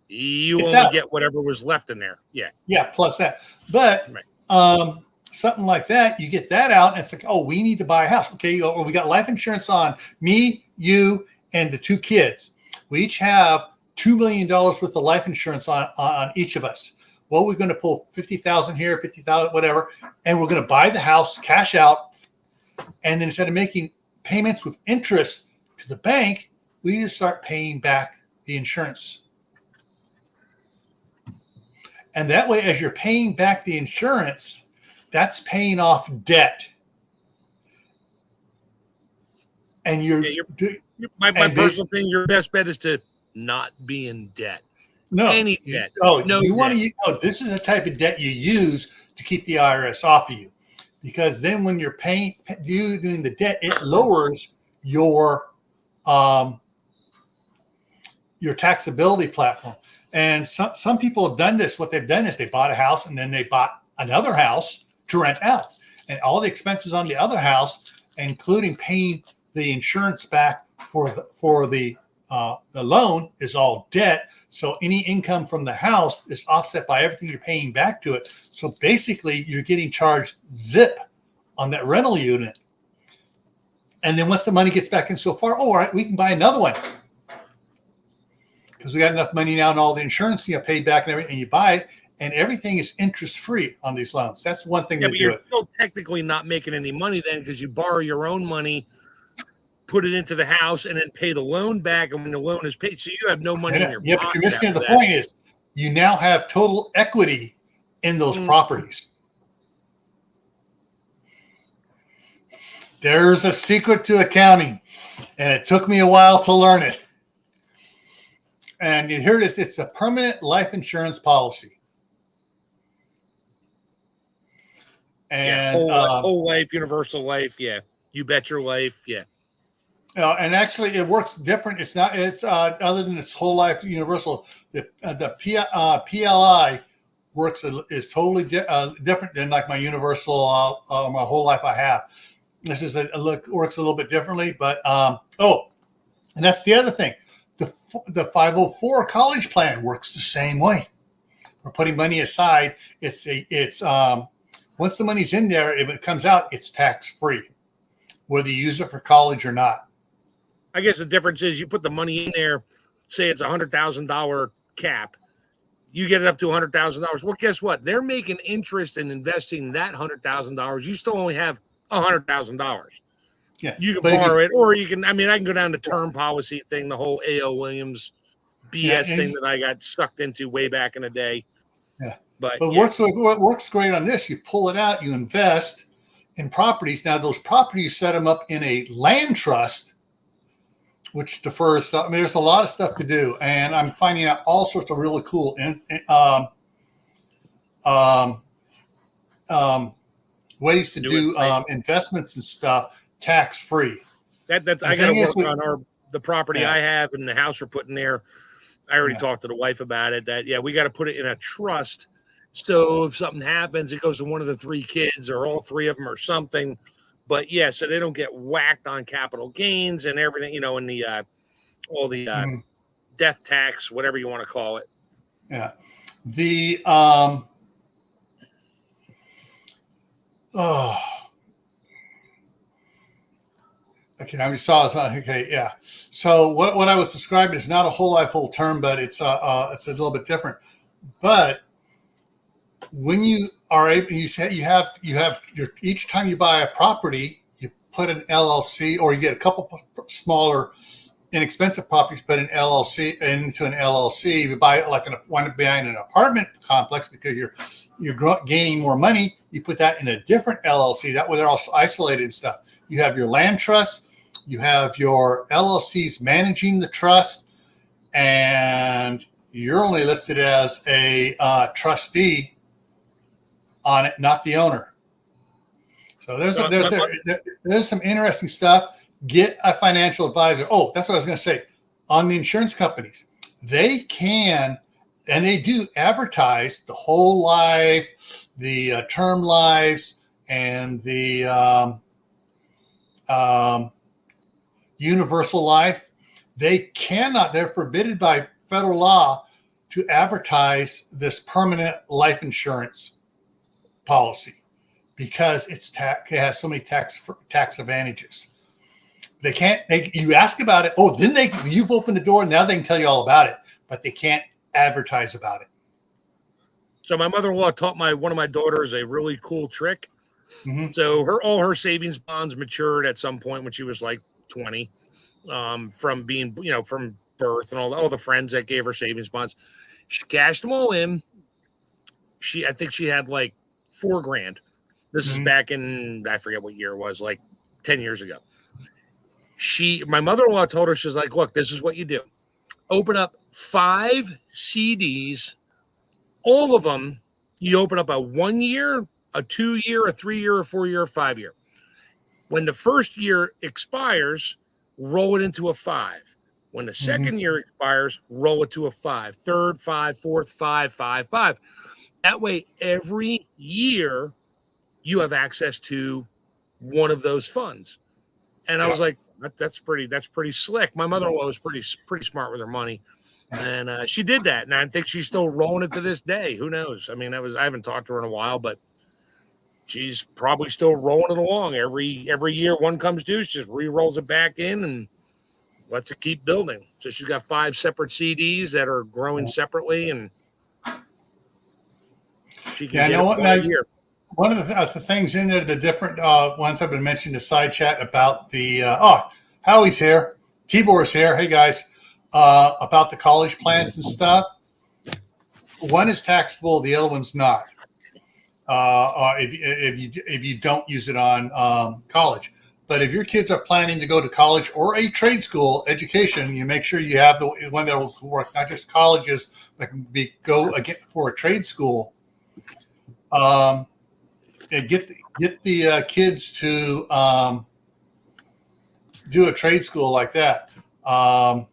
you only get whatever was left in there. Yeah. Yeah. Plus that, but something like that, you get that out, and it's like, oh, we need to buy a house. Okay, or we got life insurance on me, you, and the 2 kids. We each have $2 million worth of life insurance on each of us. Well, we're going to pull 50,000 here, 50,000, whatever, and we're going to buy the house, cash out, and then instead of making payments with interest to the bank, we just start paying back the insurance. And that way, as you're paying back the insurance, that's paying off debt. And my personal thing, your best bet is to not be in debt. Any debt. This is the type of debt you use to keep the IRS off of you. Because then when you're doing the debt, it lowers your taxability platform. And some people have done this. What they've done is they bought a house and then they bought another house to rent out. And all the expenses on the other house, including paying the insurance back for the loan, is all debt. So any income from the house is offset by everything you're paying back to it. So basically, you're getting charged zip on that rental unit. And then once the money gets back in so far, all right, we can buy another one. Because we got enough money now and all the insurance paid back and everything, and you buy it, and everything is interest-free on these loans. That's one thing to do. You're still technically not making any money then because you borrow your own money, put it into the house, and then pay the loan back, and when the loan is paid, so you have no money in your pocket. But you're missing the point is you now have total equity in those properties. There's a secret to accounting, and it took me a while to learn it. And here it is. It's a permanent life insurance policy. And whole life, universal life, you bet your life, and actually, it works different. It's not. It's other than its whole life universal. The PLI is totally different than like my universal. My whole life I have. This is works a little bit differently, but and that's the other thing. The 504 college plan works the same way. We're putting money aside. It's once the money's in there, if it comes out, it's tax free, whether you use it for college or not. I guess the difference is you put the money in there, say it's $100,000 cap, you get it up to $100,000. Well, guess what? They're making interest in investing that $100,000. You still only have $100,000. Yeah, you can borrow it, or you can. I mean, I can go down the term policy thing, the whole A.O. Williams BS thing that I got sucked into way back in the day. Yeah, but what works great on this? You pull it out, you invest in properties. Now, those properties set them up in a land trust, which defers stuff. I mean, there's a lot of stuff to do, and I'm finding out all sorts of really cool ways to do investments and stuff tax free. That's I got to work on the property I have and the house we're putting there. I already talked to the wife about it. That we got to put it in a trust. So if something happens, it goes to one of the 3 kids or all 3 of them or something. But so they don't get whacked on capital gains and everything, and the all the death tax, whatever you want to call it. Yeah. The oh, okay, I saw it. Okay, yeah. So what I was describing is not a whole life whole term, but it's a little bit different. But when you are able, you have your, each time you buy a property, you put an LLC, or you get a couple smaller, inexpensive properties, put an LLC into an LLC. You buy it like want to buy an apartment complex because you're gaining more money. You put that in a different LLC. That way they're all isolated and stuff. You have your land trust. You have your LLCs managing the trust, and you're only listed as a trustee on it, not the owner. So there's some interesting stuff. Get a financial advisor. Oh, that's what I was going to say. On the insurance companies, they can and they do advertise the whole life, the term lives, and the universal life. They cannot. They're forbidden by federal law to advertise this permanent life insurance policy because it has so many tax advantages. They can't. You ask about it. Oh, you've opened the door. Now they can tell you all about it, but they can't advertise about it. So my mother-in-law taught one of my daughters a really cool trick. Mm-hmm. So all her savings bonds matured at some point when she was like 20, from being, from birth and all the friends that gave her savings bonds. She cashed them all in. I think she had like $4,000. This is back in, I forget what year it was, like 10 years ago. My mother-in-law told her, she's like, look, this is what you do. Open up 5 CDs. All of them, you open up a 1 year, a 2 year, a 3 year, a 4 year, a 5 year. When the first year expires, roll it into a 5. When the second year expires, roll it to a 5. Third, 5, fourth, 5, 5, 5. That way, every year, you have access to one of those funds. And I was like, that's pretty slick. My mother-in-law was pretty smart with her money. And she did that. And I think she's still rolling it to this day. Who knows? I mean, I haven't talked to her in a while, but she's probably still rolling it along. Every year one comes due, she just re-rolls it back in and lets it keep building. So she's got 5 separate CDs that are growing separately, and she can get it one a year. One of the things in there, the different ones I've been mentioning, the side chat about the Howie's here, Tibor's here. Hey guys, about the college plans and stuff. One is taxable, the other one's not. If you don't use it on college, but if your kids are planning to go to college or a trade school education, you make sure you have the one that will work, not just colleges, but can go again for a trade school. Get the kids to do a trade school like that. I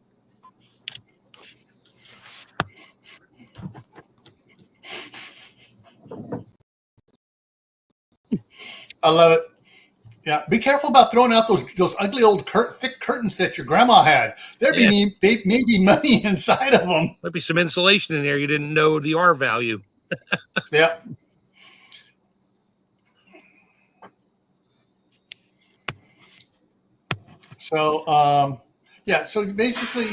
love it. Yeah, be careful about throwing out those ugly old thick curtains that your grandma had. There may be money inside of them. Might be some insulation in there. You didn't know the R value. Yeah. So, so basically,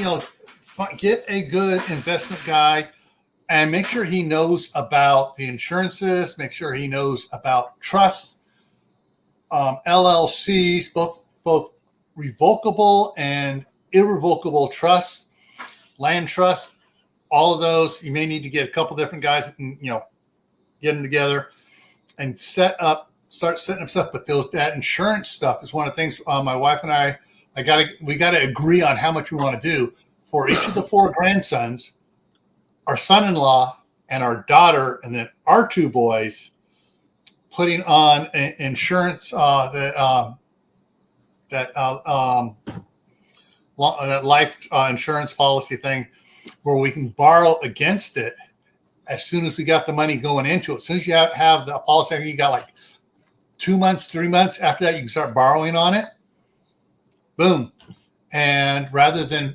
get a good investment guy and make sure he knows about the insurances, make sure he knows about trusts, LLCs, both revocable and irrevocable trusts, land trusts, all of those. You may need to get a couple different guys and, get them together and start setting up stuff. But that insurance stuff is one of the things my wife and we got to agree on how much we want to do for each of the 4 grandsons, our son-in-law and our daughter, and then our 2 boys, putting on insurance that life insurance policy thing where we can borrow against it as soon as we got the money going into it. As soon as you have the policy, you got like 2 months, 3 months. After that, you can start borrowing on it. Boom. And rather than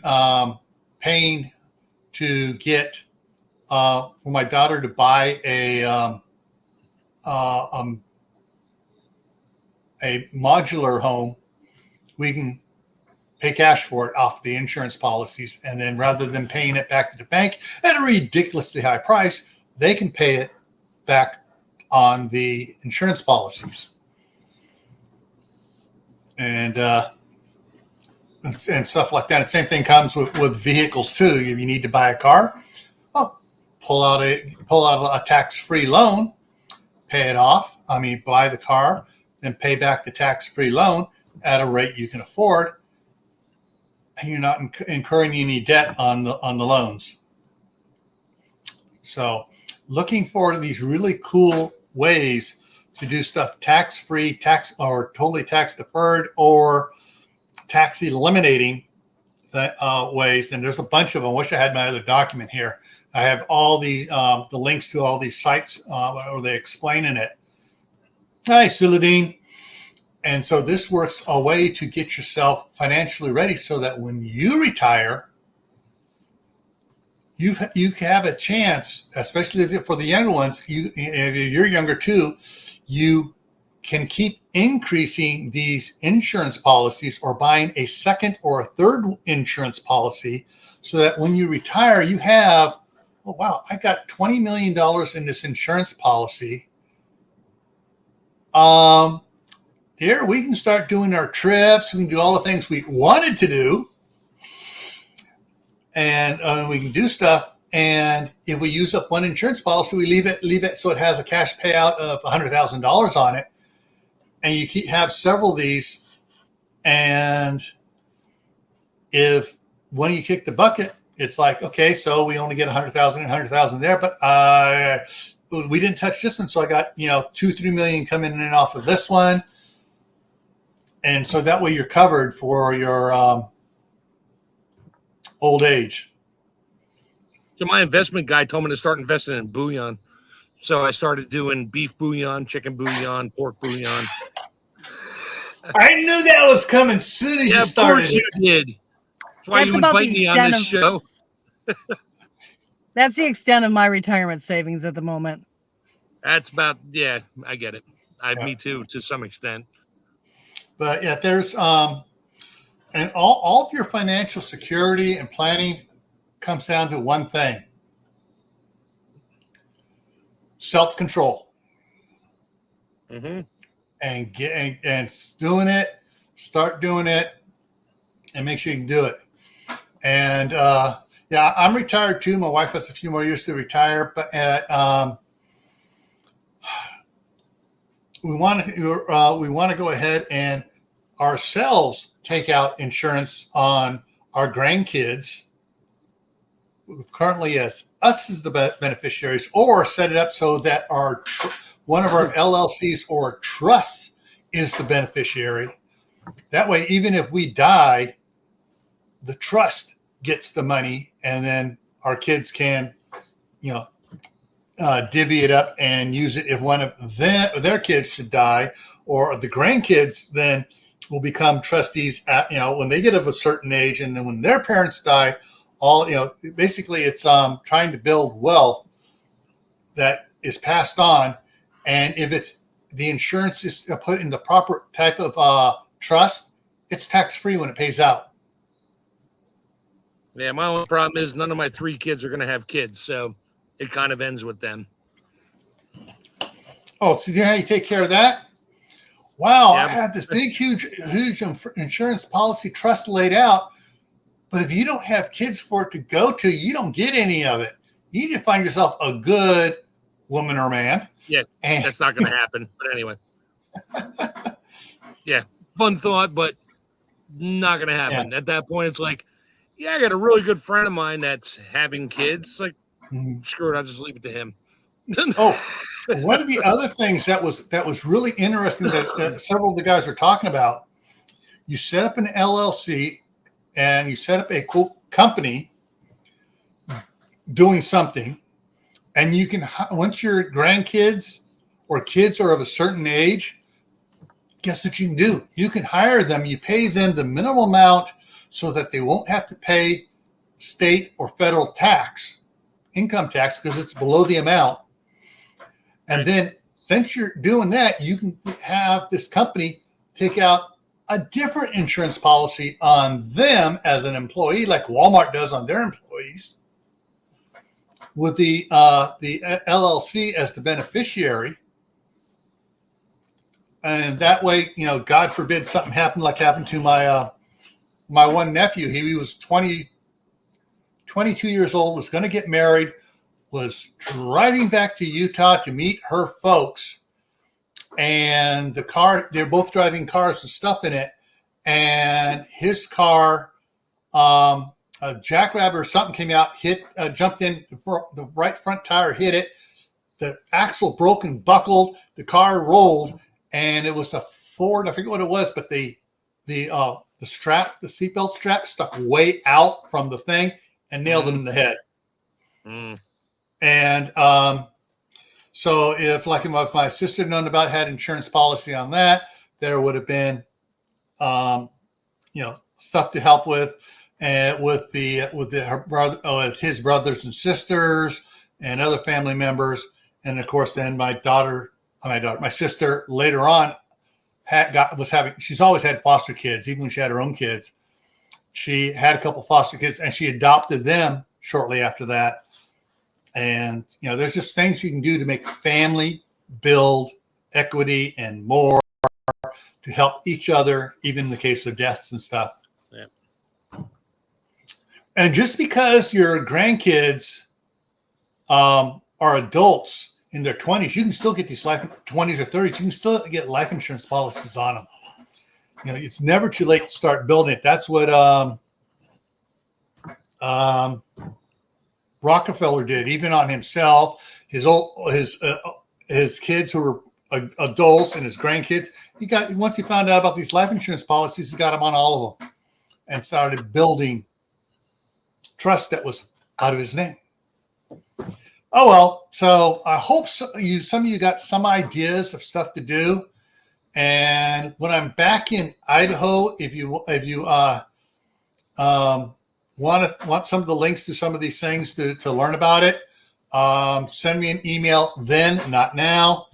paying to get for my daughter to buy a modular home, we can pay cash for it off the insurance policies. And then rather than paying it back to the bank at a ridiculously high price, they can pay it back on the insurance policies. And stuff like that. The same thing comes with vehicles too. If you need to buy a car, pull out a tax-free loan, pay it off. Buy the car, then pay back the tax-free loan at a rate you can afford, and you're not incurring any debt on the loans. So, looking for these really cool ways to do stuff tax-free, or totally tax-deferred, or tax eliminating ways. And there's a bunch of them. I wish I had my other document here. I have all the links to all these sites where they explain in it. Hi, Suladine. And so this works a way to get yourself financially ready so that when you retire, you have a chance, especially for the younger ones. If you're younger too, you can keep increasing these insurance policies or buying a second or a third insurance policy so that when you retire, you have, oh, wow, I got $20 million in this insurance policy. Here we can start doing our trips. We can do all the things we wanted to do. And we can do stuff. And if we use up one insurance policy, we leave it so it has a cash payout of $100,000 on it. And you have several of these. And if when you kick the bucket, it's like, okay, so we only get 100,000 there, but we didn't touch this one. So I got, 2-3 million coming in and off of this one. And so that way you're covered for your old age. So my investment guy told me to start investing in bouillon. So I started doing beef bouillon, chicken bouillon, pork bouillon. I knew that was coming as soon as you started. Of course you did. That's why you invite me on this show. That's the extent of my retirement savings at the moment. That's about, I get it. Me too, to some extent. But yeah, there's and all of your financial security and planning comes down to one thing: self-control. Mm-hmm. And doing it, start doing it, and make sure you can do it. And I'm retired too. My wife has a few more years to retire, but we want to go ahead and ourselves take out insurance on our grandkids. Currently, as us as the beneficiaries, or set it up so that one of our LLCs or trusts is the beneficiary. That way, even if we die, the trust gets the money, and then our kids can, divvy it up and use it if one of their kids should die, or the grandkids then will become trustees at, when they get of a certain age, and then when their parents die, basically it's trying to build wealth that is passed on. And if the insurance is put in the proper type of trust, it's tax-free when it pays out. Yeah, my only problem is none of my 3 kids are going to have kids, so it kind of ends with them. Oh, so you know how you take care of that? Wow, yeah. I had this big, huge insurance policy trust laid out, but if you don't have kids for it to go to, you don't get any of it. You need to find yourself a good woman or man. Yeah, that's not going to happen. But anyway. Yeah, fun thought, but not going to happen. Yeah. At that point, it's like, I got a really good friend of mine that's having kids. Like, screw it, I'll just leave it to him. One of the other things that was really interesting that several of the guys are talking about, you set up an LLC and you set up a company doing something, and you can, once your grandkids or kids are of a certain age, guess what you can do? You can hire them. You pay them the minimum amount so that they won't have to pay state or federal tax. income tax because it's below the amount. And then since you're doing that, you can have this company take out a different insurance policy on them as an employee, like Walmart does on their employees, with the LLC as the beneficiary. And that way, you know, God forbid something happened like happened to my my one nephew. He was 22 years old, was going to get married, was driving back to Utah to meet her folks. And the car, they're both driving cars with stuff in it. And his car, a jackrabbit or something came out, jumped in, the right front tire hit it. The axle broke and buckled. The car rolled. And it was a Ford, I forget what it was, but the strap, the seatbelt strap stuck way out from the thing and nailed him in the head. And so if my sister had known about it, had insurance policy on that, there would have been, stuff to help with, and with his brothers and sisters and other family members. And of course, then my sister later on she's always had foster kids, even when she had her own kids. She had a couple foster kids and she adopted them shortly after that. And, there's just things you can do to make family build equity and more to help each other, even in the case of deaths and stuff. Yeah. And just because your grandkids are adults in their 20s, you can still get these 20s or 30s. You can still get life insurance policies on them. It's never too late to start building it. That's what Rockefeller did, even on himself, his kids who were adults and his grandkids. Once he found out about these life insurance policies, he got them on all of them and started building trust that was out of his name. Oh, well, so I hope some of you got some ideas of stuff to do. And when I'm back in Idaho, if you want some of the links to some of these things to learn about it, send me an email then, not now,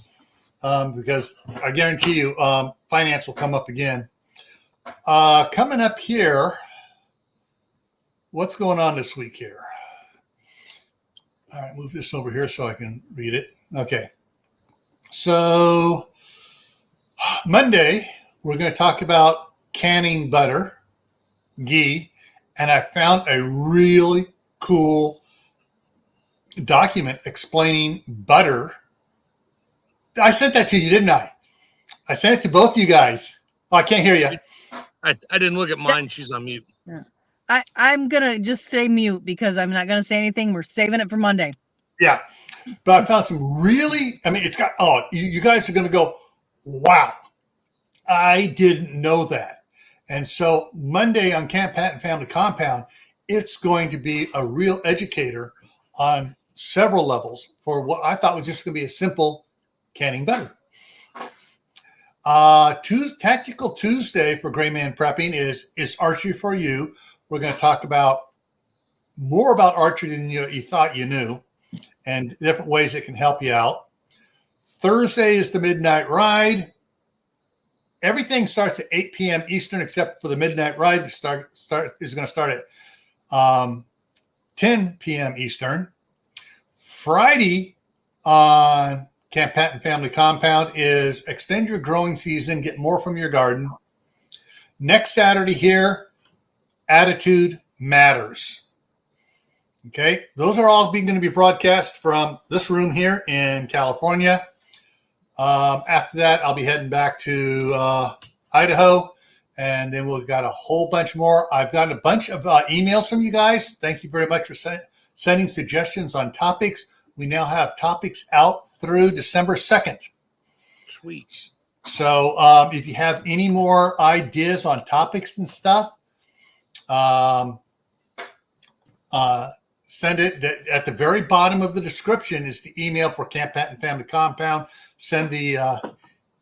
because I guarantee you finance will come up again. Coming up here, what's going on this week here? All right, move this over here so I can read it. Okay. So Monday, we're going to talk about canning butter, ghee, and I found a really cool document explaining butter. I sent that to you, didn't I? I sent it to both you guys. Oh, I can't hear you. I didn't look at mine. She's on mute. Yeah. I'm going to just say mute because I'm not going to say anything. We're saving it for Monday. Yeah. But I found some really, it's got, you guys are going to go, wow, I didn't know that. And so Monday on Camp Patton Family Compound, it's going to be a real educator on several levels for what I thought was just going to be a simple canning butter. Tactical Tuesday for Gray Man Prepping is Archery for You. We're going to talk about more about archery than you thought you knew and different ways it can help you out. Thursday is the Midnight Ride. Everything starts at 8 p.m. Eastern except for the Midnight Ride. Is going to start at 10 p.m. Eastern. Friday on Camp Patton Family Compound is Extend Your Growing Season, Get More from Your Garden. Next Saturday here, Attitude Matters. Okay, those are all going to be broadcast from this room here in California. After that, I'll be heading back to Idaho, and then we've got a whole bunch more. I've gotten a bunch of emails from you guys. Thank you very much for sending suggestions on topics. We now have topics out through December 2nd. Sweet. So if you have any more ideas on topics and stuff, send it. At the very bottom of the description is the email for Camp Patton Family Compound. Send the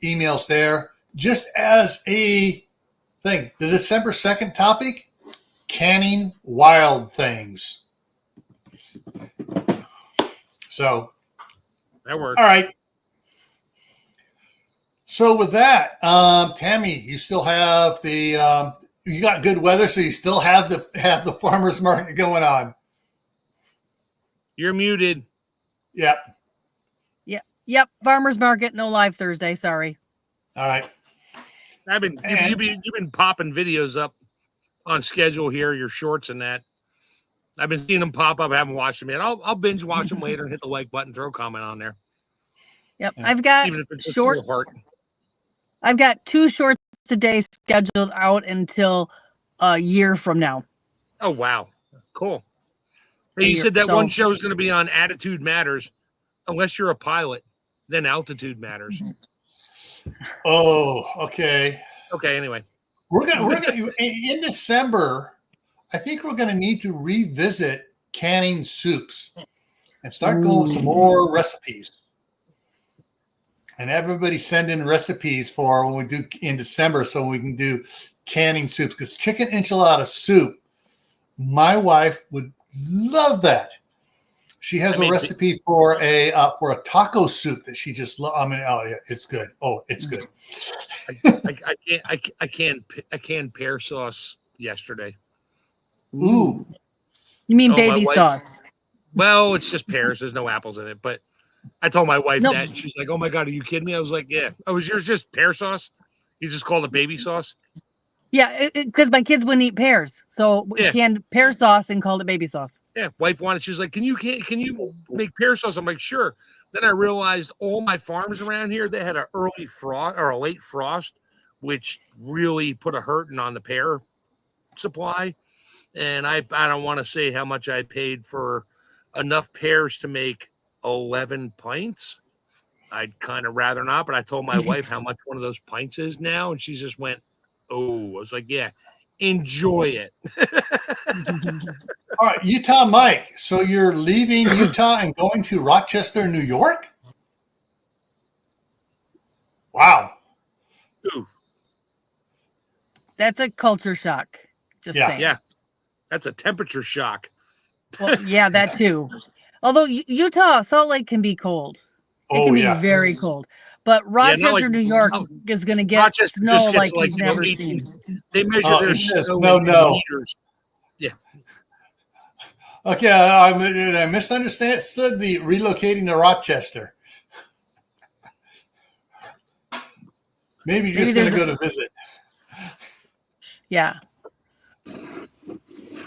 emails there. Just as a thing, the December 2nd topic, canning wild things. So, That works. all right. So with that, Tammy, you still have the you got good weather, so you still have the farmers market going on. You're muted. Yep. Yep. Farmers market, no live Thursday. Sorry. All right. You've been popping videos up on schedule here, your shorts and that. I've been seeing them pop up. I haven't watched them yet. I'll binge watch them later and hit the like button, throw a comment on there. Yep. Yeah. I've got Even if it's just short. a heart. I've got 2 shorts a day scheduled out until a year from now. Oh wow, cool. Hey, you said that one show is going to be on Attitude Matters. Unless you're a pilot, then altitude matters. Oh, okay. Okay. Anyway, We're gonna in December. I think we're gonna need to revisit canning soups and start going with some more recipes. And everybody send in recipes for when we do in December, so we can do canning soups. Because chicken enchilada soup, my wife would love that. She has a recipe for a taco soup that she just loves. I mean, oh yeah, it's good. Oh, it's good. I can't pear sauce yesterday. Ooh. You mean baby sauce? Well, it's just pears. There's no apples in it. But I told my wife that, and she's like, "Oh my god, are you kidding me?" I was like, "Yeah." Oh, is yours just pear sauce? You just called it baby sauce? Yeah, because my kids wouldn't eat pears, so we canned pear sauce and called it baby sauce. Yeah, wife wanted. She's like, "Can you make pear sauce?" I'm like, "Sure." Then I realized all my farms around here, they had an early frost or a late frost, which really put a hurting on the pear supply. And I don't want to say how much I paid for enough pears to make 11 pints. I'd kind of rather not, but I told my wife how much one of those pints is now, and she just went, "Oh," I was like, "Yeah, enjoy it." All right, Utah Mike. So you're leaving Utah and going to Rochester, New York? Wow. Ooh. That's a culture shock. Just saying. Yeah. That's a temperature shock. Well, yeah, that too. Although Utah, Salt Lake can be cold. It can be very cold. But Rochester, New York is going to get snow like you've never seen. They measure their snow in meters. Yeah. Okay, I misunderstood the relocating to Rochester. Maybe you're just going to go to visit. Yeah.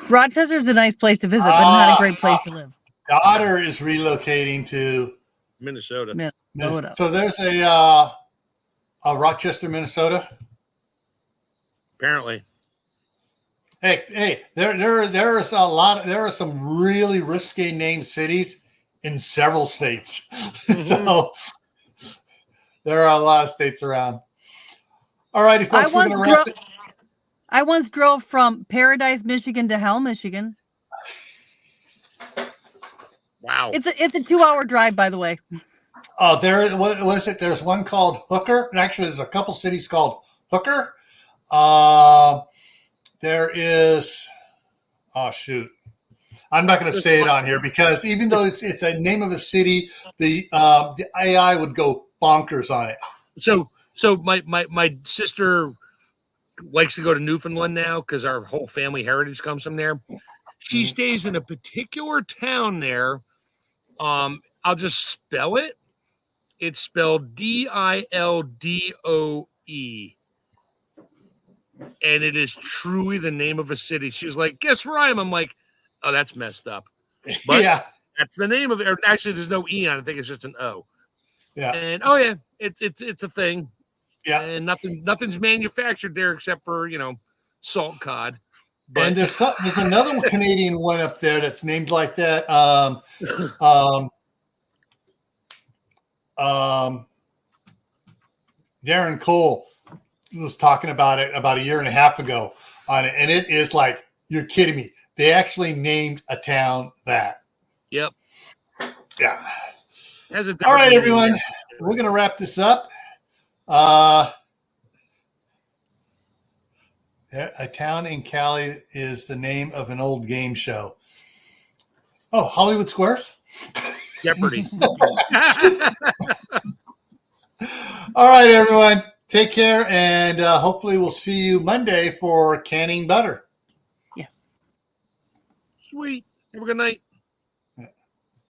Rochester's a nice place to visit, but not a great place to live. Daughter is relocating to Minnesota. So there's a Rochester, Minnesota. Apparently. Hey, there's a lot. There are some really risque named cities in several states. So there are a lot of states around. All righty, folks, we're going to wrap it. I once drove from Paradise, Michigan to Hell, Michigan. Wow. It's a 2-hour drive, by the way. What is it? There's one called Hooker, and actually, there's a couple cities called Hooker. There is. Oh shoot! I'm not going to say it on here because even though it's a name of a city, the AI would go bonkers on it. So my sister likes to go to Newfoundland now because our whole family heritage comes from there. She stays in a particular town there. I'll just spell it. It's spelled Dildoe. And it is truly the name of a city. She's like, "Guess where I am?" I'm like, "Oh, that's messed up." But that's the name of it. Or actually, there's no E on it. I think it's just an O. Yeah. And oh yeah, it's a thing. Yeah. And nothing's manufactured there except for salt cod. But and there's another Canadian one up there that's named like that. Darren Cole was talking about it about a year and a half ago on it, and it is like, you're kidding me. They actually named a town that. Yep. Yeah. All right, everyone. We're going to wrap this up. A Town in Cali is the name of an old game show. Oh, Hollywood Squares? Jeopardy. All right, everyone. Take care, and hopefully we'll see you Monday for canning butter. Yes. Sweet. Have a good night.